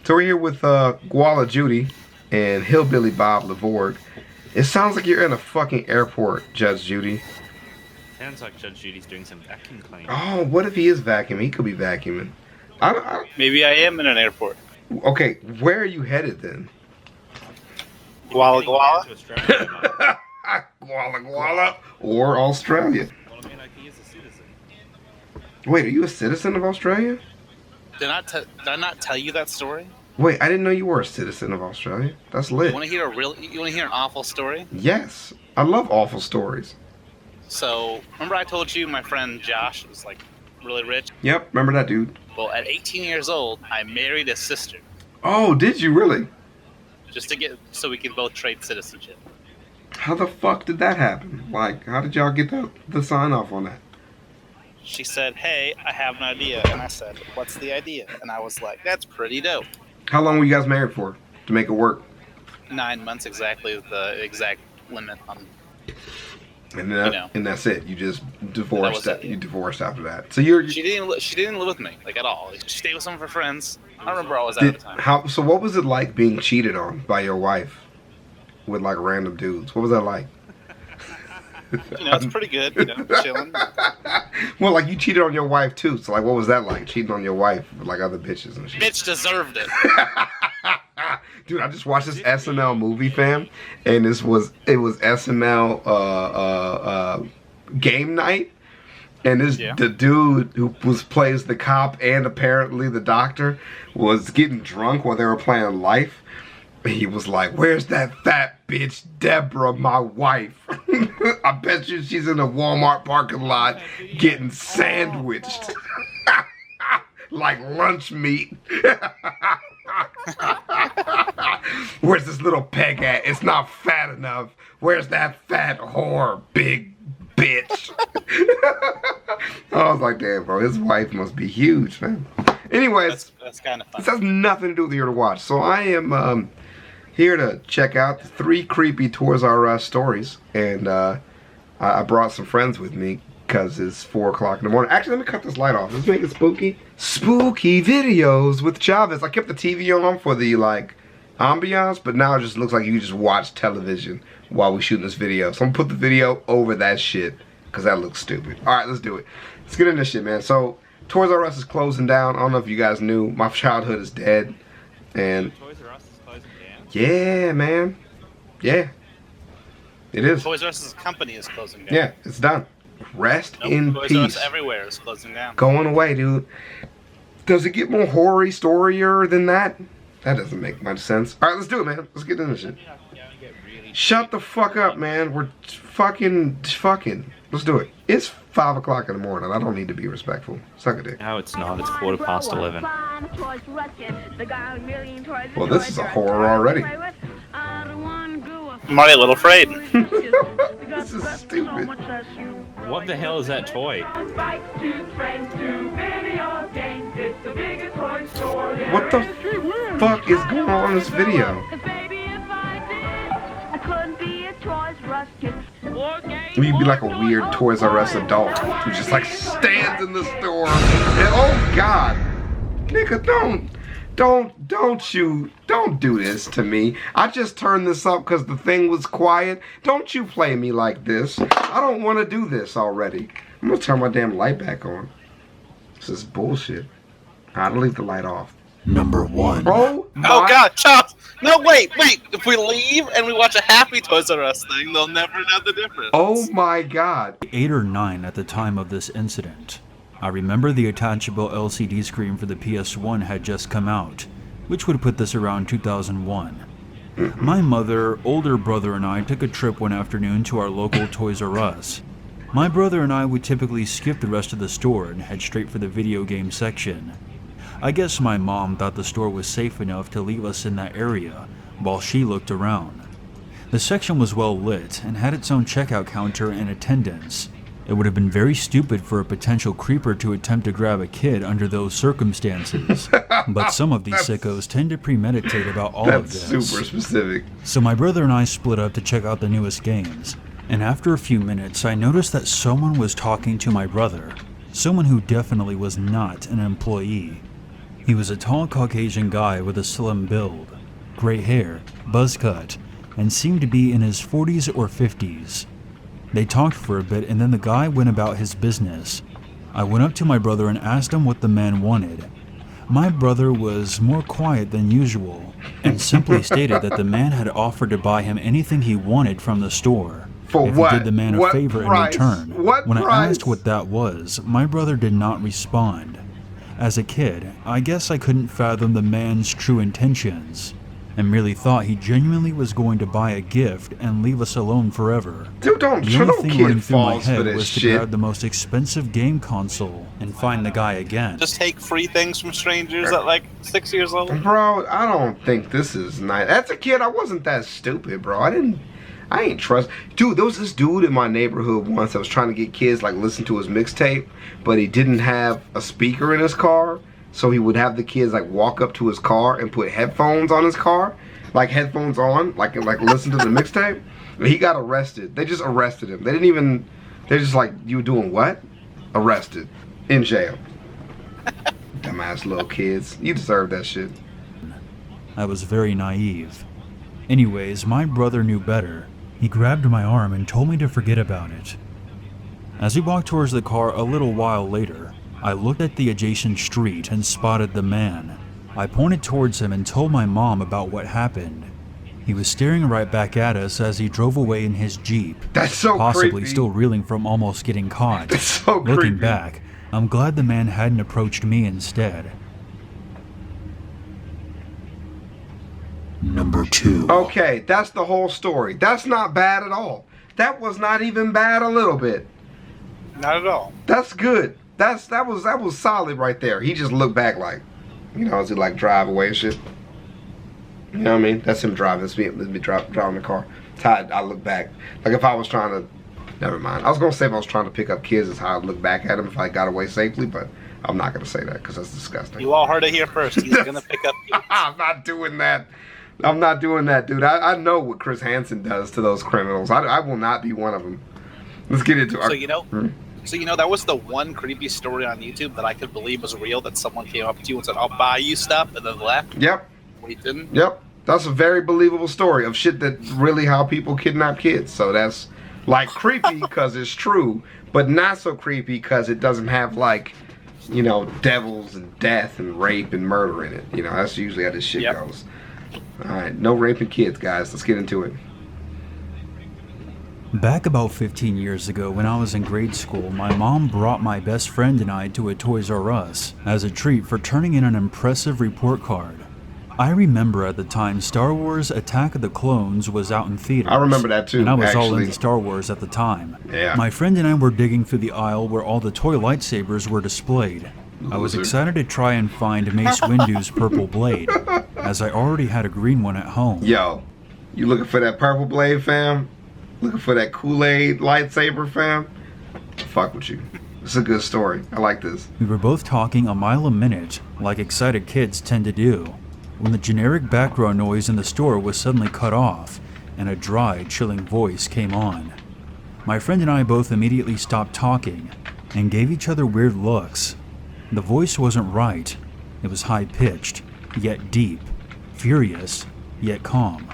So we're here with Guala Judy and Hillbilly Bob Lavorg. It sounds like you're in a fucking airport, Judge Judy. Sounds like Judge Judy's doing some vacuum cleaning. Oh, what if he is vacuuming? He could be vacuuming. Maybe I am in an airport. Okay, where are you headed then? Guala Guala? Guala Guala or Australia. Well, I mean, like, he is a citizen. Wait, are you a citizen of Australia? Did I not tell you that story? Wait, I didn't know you were a citizen of Australia. That's lit. You want to hear an awful story? Yes, I love awful stories. So, remember I told you my friend Josh was like really rich? Yep, remember that dude. Well, at 18 years old, I married his sister. Oh, did you really? So we can both trade citizenship. How the fuck did that happen? Like, how did y'all get the sign off on that? She said, "Hey, I have an idea," and I said, "What's the idea?" And I was like, "That's pretty dope." How long were you guys married for to make it work? 9 months exactly, the exact limit on. And that's it. You just divorced. You divorced after that. So She didn't live with me like at all. She stayed with some of her friends. I don't remember where I was at the time. So what was it like being cheated on by your wife with like random dudes? What was that like? It's pretty good. Chilling. Well, like you cheated on your wife too. So like, what was that like? Cheating on your wife with like other bitches and shit. Bitch deserved it. Dude, I just watched this SNL movie, fam, and it was SNL game night, and the dude who plays the cop and apparently the doctor was getting drunk while they were playing Life. He was like, "Where's that fat bitch, Deborah, my wife? I bet you she's in a Walmart parking lot getting sandwiched like lunch meat." "Where's this little peg at? It's not fat enough. Where's that fat whore, big bitch?" I was like, damn, bro, his wife must be huge, man. Anyways, that's kind of fun. This has nothing to do with Here to Watch. So I am here to check out 3 creepy Toys R Us stories, and I brought some friends with me because it's 4 o'clock in the morning. Actually, let me cut this light off. Let's make it spooky. Spooky videos with Chavez. I kept the TV on for the like ambiance, but now it just looks like you just watch television while we shooting this video. So I'm gonna put the video over that shit because that looks stupid. All right, let's do it. Let's get into this shit, man. So Toys R Us is closing down. I don't know if you guys knew. My childhood is dead, and Toys R Us is closing down? yeah, man. Yeah, it is. Toys R Us company is closing down. Yeah, it's done. Rest in Toys peace. R Us everywhere is closing down. Going away, dude. Does it get more hoary, storier than that? That doesn't make much sense. All right, let's do it, man. Let's get into this shit. Shut the fuck up, man. We're fucking. Let's do it. It's 5 o'clock in the morning. I don't need to be respectful. Suck a dick. No, it's not. It's 11:15. Well, this is a horror already. I'm already a little afraid. This is stupid. What the hell is that toy? What the fuck is going on in this video? You'd be like a weird Toys R Us adult who just like stands in the store and oh god, nigga, don't do this to me. I just turned this up because the thing was quiet. Don't you play me like this. I don't want to do this already. I'm gonna turn my damn light back on. This is bullshit. I'll leave the light off. Number 1. Oh God, Chops! No, wait! If we leave and we watch a happy Toys R Us thing, they'll never know the difference. Oh my god. 8 or 9 at the time of this incident. I remember the attachable LCD screen for the PS1 had just come out, which would put this around 2001. My mother, older brother, and I took a trip one afternoon to our local Toys R Us. My brother and I would typically skip the rest of the store and head straight for the video game section. I guess my mom thought the store was safe enough to leave us in that area while she looked around. The section was well lit and had its own checkout counter and attendants. It would have been very stupid for a potential creeper to attempt to grab a kid under those circumstances, but some of these sickos tend to premeditate about all of this. That's super specific. So my brother and I split up to check out the newest games, and after a few minutes I noticed that someone was talking to my brother, someone who definitely was not an employee. He was a tall Caucasian guy with a slim build, gray hair, buzz cut, and seemed to be in his 40s or 50s. They talked for a bit and then the guy went about his business. I went up to my brother and asked him what the man wanted. My brother was more quiet than usual and simply stated that the man had offered to buy him anything he wanted from the store For if what? he did the man a What favor price? in return. What When price? I asked what that was, my brother did not respond. As a kid, I guess I couldn't fathom the man's true intentions and merely thought he genuinely was going to buy a gift and leave us alone forever. Dude, don't The only no thing kid running through my falls for head this was to shit. grab the most expensive game console and find the guy again. Just take free things from strangers at like 6 years old. Bro, I don't think this is nice. As a kid, I wasn't that stupid, bro. I ain't trust. Dude, there was this dude in my neighborhood once that was trying to get kids like listen to his mixtape, but he didn't have a speaker in his car, so he would have the kids like walk up to his car and put headphones on his car, like headphones on, like listen to the mixtape. And he got arrested. They just arrested him. They didn't even. They're just like, you were doing what? Arrested, in jail. Dumbass little kids. You deserve that shit. I was very naive. Anyways, my brother knew better. He grabbed my arm and told me to forget about it. As we walked towards the car a little while later, I looked at the adjacent street and spotted the man. I pointed towards him and told my mom about what happened. He was staring right back at us as he drove away in his Jeep, That's so possibly creepy. still reeling from almost getting caught. That's so Looking creepy. back, I'm glad the man hadn't approached me instead. Number 2. Okay, that's the whole story. That's not bad at all. That was not even bad a little bit. Not at all. That's good. That was solid right there. He just looked back like, you know, as he like drive away and shit. You know what I mean? That's him driving. That's me driving the car. It's how I look back. Like if I was trying to, never mind. I was gonna say if I was trying to pick up kids, is how I'd look back at him if I got away safely, but I'm not gonna say that because that's disgusting. You all heard it here first. He's gonna pick up kids. I'm not doing that. I'm not doing that, dude. I know what Chris Hansen does to those criminals. I will not be one of them. Let's get into So you know, that was the one creepy story on YouTube that I could believe was real. That someone came up to you and said, "I'll buy you stuff," and then left. Yep. We didn't. Yep. That's a very believable story of shit that's really how people kidnap kids. So that's like creepy because it's true, but not so creepy because it doesn't have like, you know, devils and death and rape and murder in it. You know, that's usually how this shit goes. All right, no raping kids, guys. Let's get into it. Back about 15 years ago when I was in grade school, my mom brought my best friend and I to a Toys R Us as a treat for turning in an impressive report card. I remember at the time Star Wars Attack of the Clones was out in theaters. I remember that too, and I was all actually. into Star Wars at the time. Yeah. My friend and I were digging through the aisle where all the toy lightsabers were displayed. I was Loser. excited to try and find Mace Windu's purple blade, as I already had a green one at home. Yo, you looking for that purple blade, fam? Looking for that Kool-Aid lightsaber, fam? Fuck with you. It's a good story. I like this. We were both talking a mile a minute, like excited kids tend to do, when the generic background noise in the store was suddenly cut off, and a dry, chilling voice came on. My friend and I both immediately stopped talking, and gave each other weird looks. The voice wasn't right. It was high-pitched, yet deep, furious, yet calm.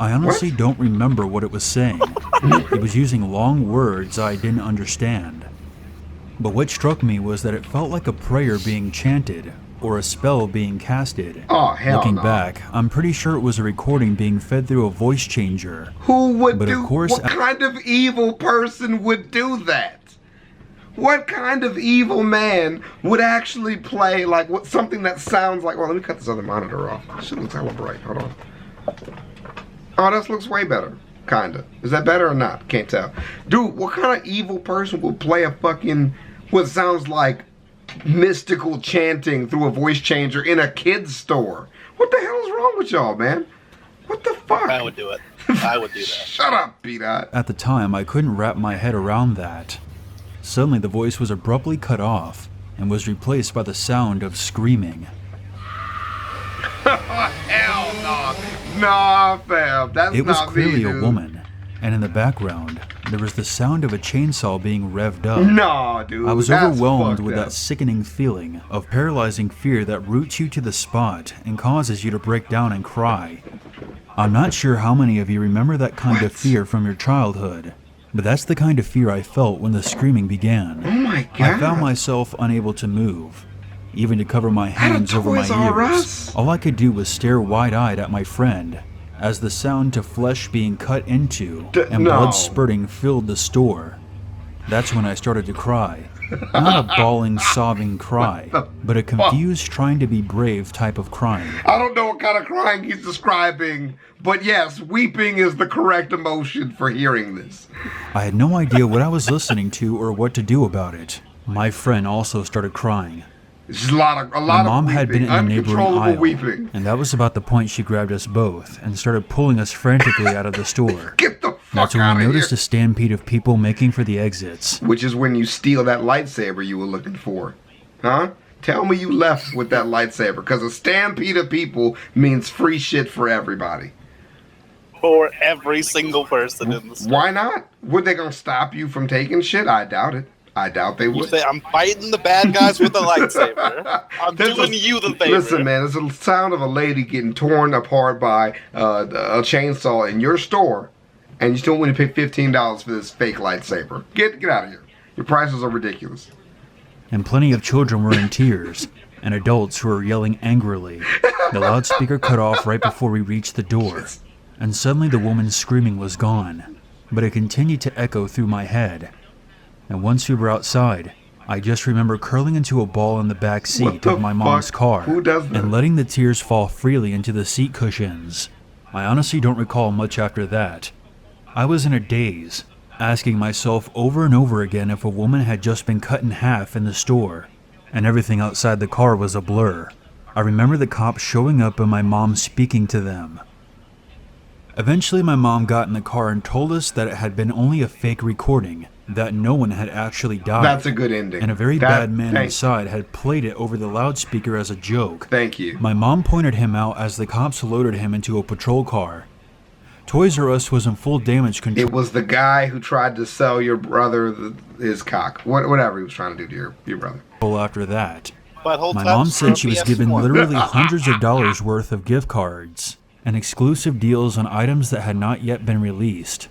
I honestly don't remember what it was saying. It was using long words I didn't understand. But what struck me was that it felt like a prayer being chanted, or a spell being casted. Oh, hell Looking no. back, I'm pretty sure it was a recording being fed through a voice changer. Who would But of do, course, what kind of evil person would do that? What kind of evil man would actually play like what something that sounds like, well, let me cut this other monitor off. This shit looks hella bright. Hold on. Oh, this looks way better. Kinda. Is that better or not? Can't tell. Dude, what kind of evil person would play a fucking, what sounds like mystical chanting through a voice changer in a kid's store? What the hell is wrong with y'all, man? What the fuck? I would do it. I would do that. Shut up, B-Dot. At the time, I couldn't wrap my head around that. Suddenly, the voice was abruptly cut off and was replaced by the sound of screaming. Hell no. Nah, fam. That's It was not clearly me, a dude. woman, and in the background, there was the sound of a chainsaw being revved up. No, dude. I was that's overwhelmed fucked with up. that sickening feeling of paralyzing fear that roots you to the spot and causes you to break down and cry. I'm not sure how many of you remember that kind of fear from your childhood, but that's the kind of fear I felt when the screaming began. Oh my God. I found myself unable to move, even to cover my hands over my Toys R ears. Us? All I could do was stare wide-eyed at my friend as the sound to flesh being cut into and no. blood spurting filled the store. That's when I started to cry. Not a bawling, sobbing cry, but a confused, trying to be brave type of crying. I don't know what kind of crying he's describing, but yes, weeping is the correct emotion for hearing this. I had no idea what I was listening to or what to do about it. My friend also started crying. It's a lot My of mom weeping, had been in the neighboring uncontrollable aisle, weeping. and that was about the point she grabbed us both and started pulling us frantically out of the store. Get the fuck That's when out we of noticed here. a stampede of people making for the exits. Which is when you steal that lightsaber you were looking for. Huh? Tell me you left with that lightsaber, because a stampede of people means free shit for everybody. For every single person in the store. Why not? Would they gonna stop you from taking shit? I doubt it. I doubt they You would. say, I'm fighting the bad guys with a lightsaber. I'm There's doing a- you the favor. Listen, man, it's the sound of a lady getting torn apart by a chainsaw in your store, and you still want to pay $15 for this fake lightsaber. Get out of here. Your prices are ridiculous. And plenty of children were in tears, and adults who were yelling angrily. The loudspeaker cut off right before we reached the door, and suddenly the woman's screaming was gone, but it continued to echo through my head. And once we were outside, I just remember curling into a ball in the back What seat the of my mom's fuck? car Who does that? and letting the tears fall freely into the seat cushions. I honestly don't recall much after that. I was in a daze, asking myself over and over again if a woman had just been cut in half in the store, and everything outside the car was a blur. I remember the cops showing up and my mom speaking to them. Eventually my mom got in the car and told us that it had been only a fake recording, that no one had actually died. That's a good ending. And a very That- bad man thank- inside had played it over the loudspeaker as a joke. Thank you. My mom pointed him out as the cops loaded him into a patrol car. Toys R Us was in full damage control. It was the guy who tried to sell your brother his cock. Whatever he was trying to do to your brother. After that. But whole My time mom for said she was PS1. given literally hundreds of dollars worth of gift cards and exclusive deals on items that had not yet been released.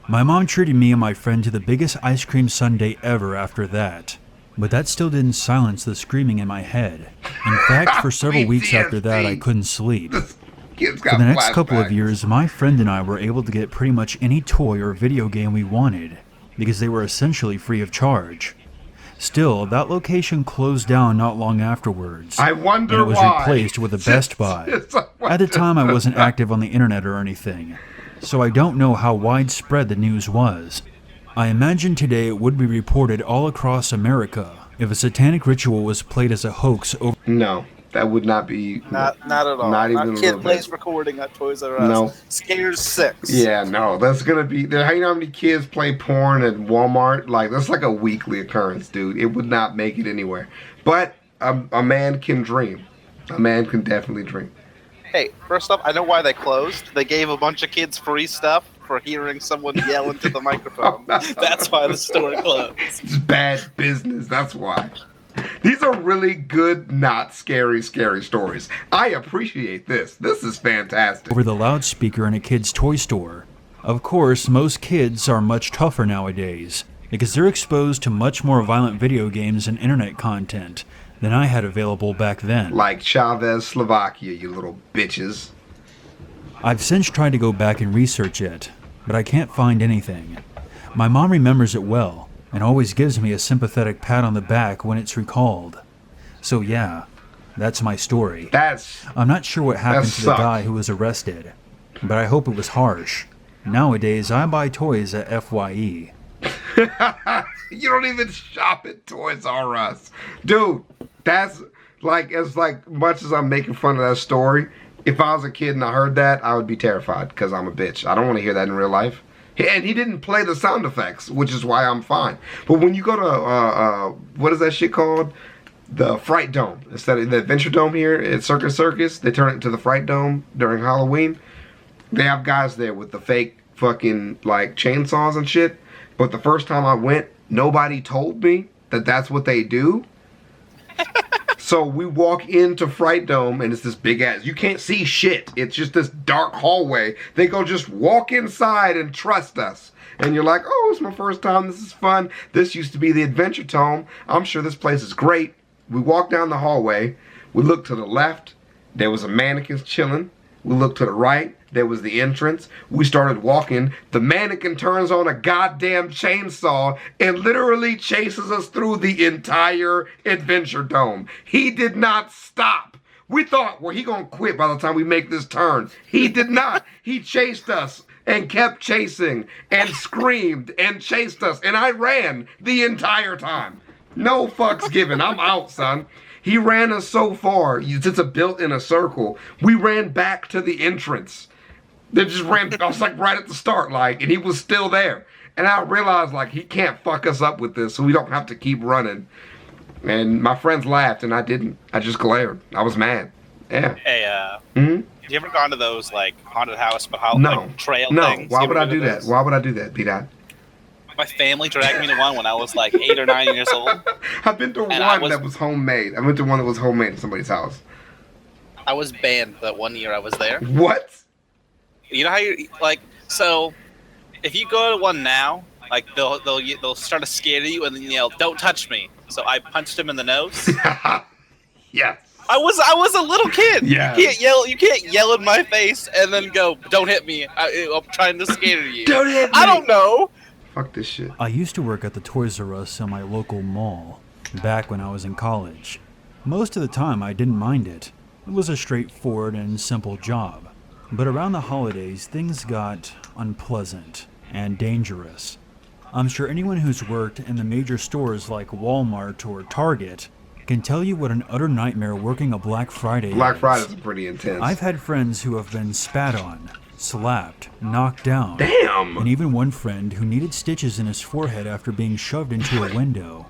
My mom treated me and my friend to the biggest ice cream sundae ever after that. But that still didn't silence the screaming in my head. In fact, for several weeks after that, I couldn't sleep. Kid's For got the next couple of flashbacks. years, my friend and I were able to get pretty much any toy or video game we wanted, because they were essentially free of charge. Still, that location closed down not long afterwards, I wonder and it was why. replaced with a Best Buy. At the time, I wasn't active on the internet or anything, so I don't know how widespread the news was. I imagine today it would be reported all across America if a satanic ritual was played as a hoax over. No, that would not be. Not at all. Not even a Kid little plays bit. recording at Toys R Us. No. Scares 6. Yeah, no, that's gonna be. You know how many kids play porn at Walmart? Like, that's like a weekly occurrence, dude. It would not make it anywhere. But a man can dream. A man can definitely dream. Hey, first off, I know why they closed. They gave a bunch of kids free stuff for hearing someone yell into the microphone. That's why the store closed. It's bad business. That's why. These are really good, not scary stories. I appreciate this. This is fantastic. over the loudspeaker in a kid's toy store. Of course, most kids are much tougher nowadays, because they're exposed to much more violent video games and internet content than I had available back then. Like ChavezzSlovakia, you little bitches. I've since tried to go back and research it, but I can't find anything. My mom remembers it well, and always gives me a sympathetic pat on the back when it's recalled. So yeah, that's my story. That's I'm not sure what happened That to the sucks. guy who was arrested, but I hope it was harsh. Nowadays, I buy toys at FYE. you don't even shop at Toys R Us, dude. That's like as much as I'm making fun of that story. If I was a kid and I heard that, I would be terrified because I'm a bitch. I don't want to hear that in real life. And he didn't play the sound effects, which is why I'm fine. But when you go to what is that shit called? The Fright Dome. Instead of the Adventure Dome here at Circus, they turn it into the Fright Dome during Halloween. They have guys there with the fake fucking like chainsaws and shit. But the first time I went, nobody told me that that's what they do. So we walk into Fright Dome, and it's this big ass, you can't see shit. It's just this dark hallway. They go, just walk inside and trust us. And you're like, oh, it's my first time. This is fun. This used to be the Adventure Dome. I'm sure this place is great. We walk down the hallway. We look to the left. There was a mannequin chilling. We looked to the right. There was the entrance. We started walking. The mannequin turns on a goddamn chainsaw and literally chases us through the entire Adventure Dome. He did not stop. We thought, well, he gonna quit by the time we make this turn. He did not. He chased us and kept chasing and screamed and chased us. And I ran the entire time. No fucks given. I'm out, son. He ran us so far. It's built in a circle. We ran back to the entrance. They just ran, I was like right at the start, like, and he was still there. And I realized, like, he can't fuck us up with this, so we don't have to keep running. And my friends laughed, and I didn't. I just glared. I was mad. Yeah. Hey, have you ever gone to those, like, haunted house, but like, trail things? No. Why would I do that? Why would I do that, B-Dot? My family dragged me to one when I was like 8 or 9 years old. I've been to one that was homemade. I went to one that was homemade at somebody's house. I was banned that one year I was there. What? You know how you like? So, if you go to one now, like they'll start to scare you and then yell, "Don't touch me!" So I punched him in the nose. Yes. I was a little kid. Yeah. You can't yell in my face and then go, "Don't hit me! I'm trying to scare you." Don't hit me! I don't know. Fuck this shit. I used to work at the Toys R Us in my local mall, back when I was in college. Most of the time I didn't mind it. It was a straightforward and simple job. But around the holidays, things got unpleasant and dangerous. I'm sure anyone who's worked in the major stores like Walmart or Target can tell you what an utter nightmare working a Black Friday is. Black Friday's pretty intense. I've had friends who have been spat on, slapped, knocked down. Damn! And even one friend who needed stitches in his forehead after being shoved into a window.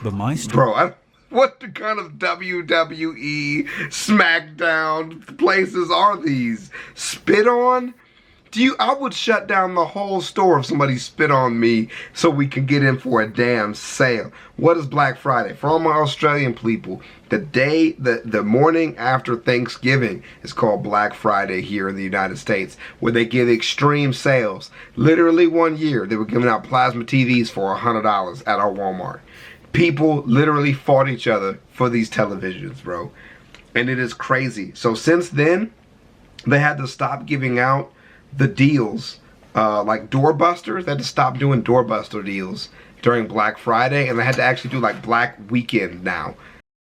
But my story... Bro, what kind of WWE SmackDown places are these? Spit on? I would shut down the whole store if somebody spit on me so we can get in for a damn sale. What is Black Friday? For all my Australian people, the morning after Thanksgiving is called Black Friday here in the United States, where they give extreme sales. Literally one year, they were giving out plasma TVs for $100 at our Walmart. People literally fought each other for these televisions, bro. And it is crazy. So since then, they had to stop giving out the deals, like doorbusters. They had to stop doing doorbuster deals during Black Friday, and they had to actually do like Black Weekend now.